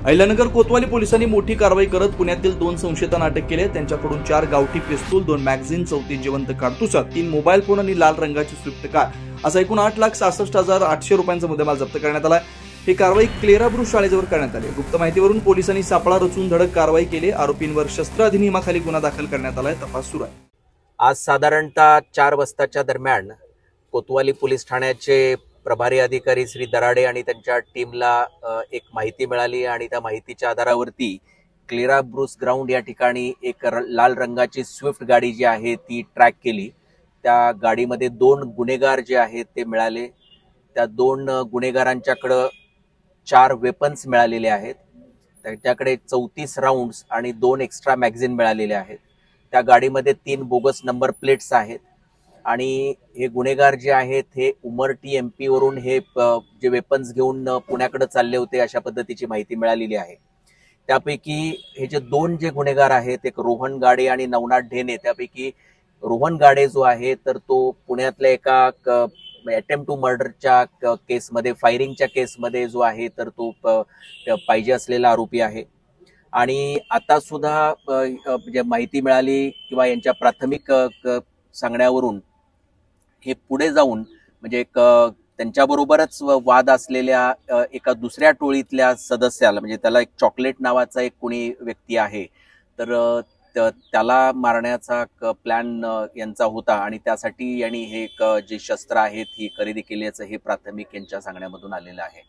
अहिल्यानगर कोतवाली पोलिसांनी मोठी कारवाई करत पुण्यातील 2 संशयितांना अटक केली आहे। त्यांच्याकडून 4 गावठी पिस्तूल, 2 मॅगझिन, 34 जिवंत काडतुसा, 3 मोबाईल फोन आणि लाल रंगाची स्विफ्ट कार असा एकूण 8,66,800 रुपयांचा मुद्देमाल जप्त करण्यात आला आहे। ही कारवाई क्लेरा ब्रुस शाळेजवळ करण्यात आली। गुप्त माहितीवरून पोलिसांनी सापळा रचून धडक कारवाई केली। आरोपींवर शस्त्र अधिनियमाखाली गुन्हा दाखल करण्यात आलाय। तपास सुरू आहे। आज साधारणतः 4 वाजताच्या दरम्यान कोतवाली पोलीस ठाण्याचे प्रभारी अधिकारी श्री दराडे आणि त्यांच्या टीमला एक माहिती मिळाली आणि त्या माहितीच्या आधारावरती क्लेरा ब्रुस ग्राउंड या ठिकाणी एक लाल रंगाची स्विफ्ट गाडी जी आहे ती ट्रॅक केली। त्या गाडीमध्ये 2 गुन्हेगार जे आहेत ते मिळाले। त्या 2 गुन्हेगारांच्याकडे 4 वेपन्स मिळालेले आहेत। त्यांच्याकडे 34 राऊंड्स आणि 2 एक्स्ट्रा मॅगझिन मिळालेले आहेत। त्या गाडीमध्ये 3 बोगस नंबर प्लेट्स आहेत आणि हे गुन्हेगार जे आहेत हे उमरटी MP वरून हे जे वेपन्स घेऊन पुण्याकडे चालले होते अशा पद्धतीची माहिती मिळालेली आहे। त्यापैकी हे जे 2 जे गुन्हेगार आहेत, एक रोहन गाडे आणि नवनाथ ढेने, त्यापैकी रोहन गाडे जो आहे तर तो पुण्यातल्या एका अटेम्प्ट टू मर्डरच्या केसमध्ये, फायरिंगच्या केसमध्ये जो आहे तर तो पाहिजे असलेला आरोपी आहे। आणि आता सुद्धा जे माहिती मिळाली किंवा यांच्या प्राथमिक सांगण्यावरून हे पुढे जाऊन म्हणजे एक त्यांच्याबरोबरच वाद असलेल्या एका दुसऱ्या टोळीतल्या सदस्याला, म्हणजे त्याला एक चॉकलेट नावाचा एक कोणी व्यक्ती आहे तर त्याला मारण्याचा प्लॅन यांचा होता आणि त्यासाठी यांनी हे जे शस्त्र आहेत ही खरेदी केल्याचं हे प्राथमिक यांच्या सांगण्यामधून आलेलं आहे।